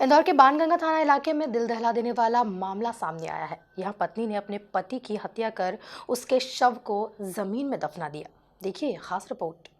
इंदौर के बाणगंगा थाना इलाके में दिल दहला देने वाला मामला सामने आया है। यहां पत्नी ने अपने पति की हत्या कर उसके शव को जमीन में दफना दिया। देखिए ये खास रिपोर्ट।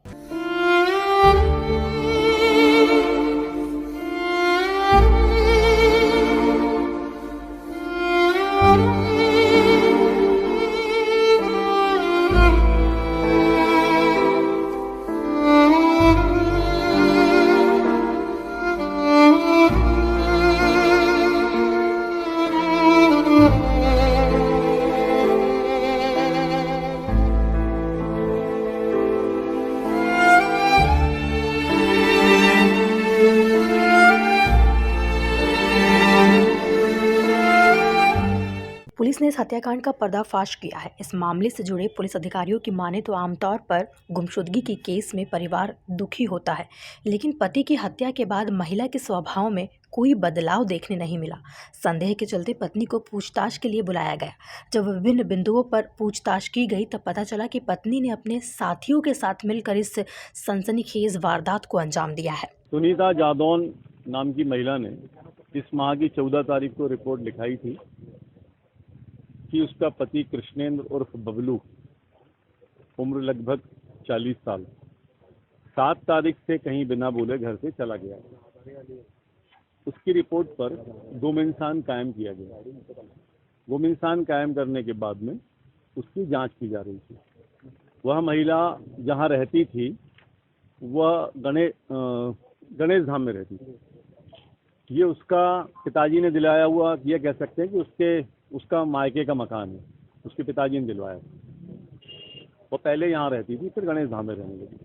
पुलिस ने इस हत्याकांड का पर्दाफाश किया है। इस मामले से जुड़े पुलिस अधिकारियों की माने तो आमतौर पर गुमशुदगी के केस में परिवार दुखी होता है, लेकिन पति की हत्या के बाद महिला के स्वभाव में कोई बदलाव देखने नहीं मिला। संदेह के चलते पत्नी को पूछताछ के लिए बुलाया गया। जब विभिन्न बिंदुओं पर पूछताछ की गई तब पता चला कि पत्नी ने अपने साथियों के साथ मिलकर इस सनसनीखेज वारदात को अंजाम दिया है। सुनीता जादौन नाम की महिला ने इस माह की 14 तारीख को रिपोर्ट लिखाई थी कि उसका पति कृष्णेंद्र उर्फ बबलू, उम्र लगभग 40 साल, 7 तारीख से कहीं बिना बोले घर से चला गया। उसकी रिपोर्ट पर गुम इंसान कायम किया गया। गुम इंसान कायम करने के बाद में उसकी जांच की जा रही थी। वह महिला जहां रहती थी वह गणेश धाम में रहती थी। ये उसका पिताजी ने दिलाया हुआ, ये कह सकते हैं कि उसका मायके का मकान है, उसके पिताजी ने दिलवाया। वो पहले यहाँ रहती थी, फिर गणेश धाम में रहने लगी।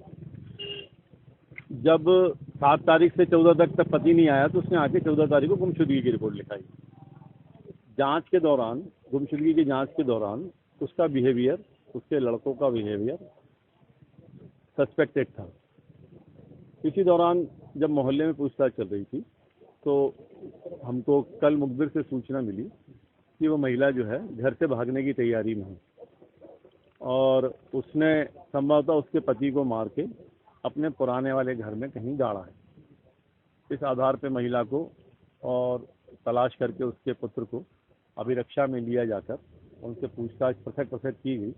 जब 7 तारीख से 14 तक पति नहीं आया तो उसने आके 14 तारीख को गुमशुदगी की रिपोर्ट लिखाई। जांच के दौरान, गुमशुदगी की जांच के दौरान उसका बिहेवियर, उसके लड़कों का बिहेवियर सस्पेक्टेड था। इसी दौरान जब मोहल्ले में पूछताछ चल रही थी तो हमको कल मुखबिर से सूचना मिली कि वो महिला जो है घर से भागने की तैयारी में है और उसने संभवतः उसके पति को मार के अपने पुराने वाले घर में कहीं गाड़ा है। इस आधार पे महिला को और तलाश करके उसके पुत्र को अभिरक्षा में लिया जाकर उनसे पूछताछ पृथक की गई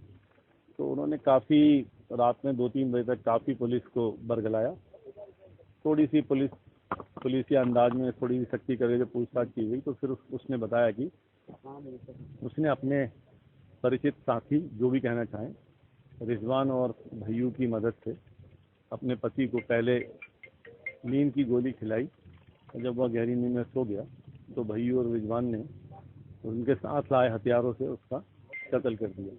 तो उन्होंने काफ़ी रात में 2-3 बजे तक काफ़ी पुलिस को बरगलाया। थोड़ी सी पुलिसिया अंदाज में थोड़ी सी सख्ती करके जब पूछताछ की गई तो फिर उसने बताया कि उसने अपने परिचित साथी, जो भी कहना चाहें, रिजवान और भैयू की मदद से अपने पति को पहले नींद की गोली खिलाई और जब वह गहरी नींद में सो गया तो भैयू और रिजवान ने उनके साथ लाए हथियारों से उसका कत्ल कर दिया।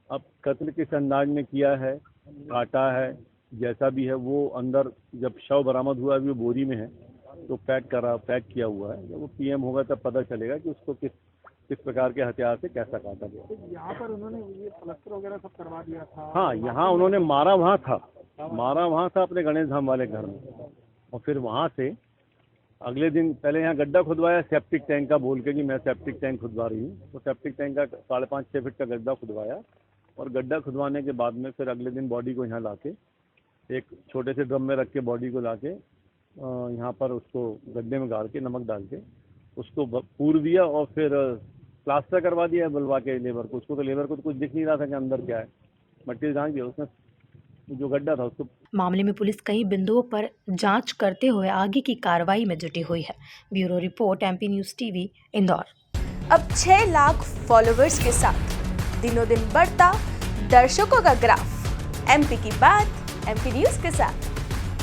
अब कत्ल किस अंदाज में किया है, काटा है, जैसा भी है, वो अंदर जब शव बरामद हुआ अभी वो बोरी में है तो पैक किया हुआ है। जब वो पीएम होगा तब पता चलेगा कि उसको किस प्रकार के हथियार से कैसा काटा गया। तो यहाँ पर उन्होंने ये प्लास्टर वगैरह सब करवा दिया था। हाँ, यहाँ उन्होंने मारा वहाँ था अपने गणेश धाम वाले घर में, और फिर वहाँ से अगले दिन पहले यहाँ गड्ढा खुदवाया सेप्टिक टैंक का, बोल के कि मैं सेप्टिक टैंक खुदवा रही हूँ। तो सेप्टिक टैंक का 5.5-6 फीट का गड्ढा खुदवाया और गड्ढा खुदवाने के बाद में फिर अगले दिन बॉडी को यहाँ लाके एक छोटे से ड्रम में रख के बॉडी को लाके यहाँ पर उसको गड्ढे में गाड़ के नमक डाल के उसको पूर दिया और फिर प्लास्टर करवा दिया बुलवा के लेबर को। उसको तो लेबर को तो कुछ दिख नहीं रहा था कि अंदर क्या है, मट्टी झाँक दिया उसने जो गड्ढा था उसको। मामले में पुलिस कई बिंदुओं पर जांच करते हुए आगे की कार्रवाई में जुटी हुई है। Bureau report, MP news TV, Indore. अब 6 लाख फॉलोवर्स के साथ दिनों दिन बढ़ता दर्शकों का ग्राफ। MP की बात MP न्यूज़ के साथ।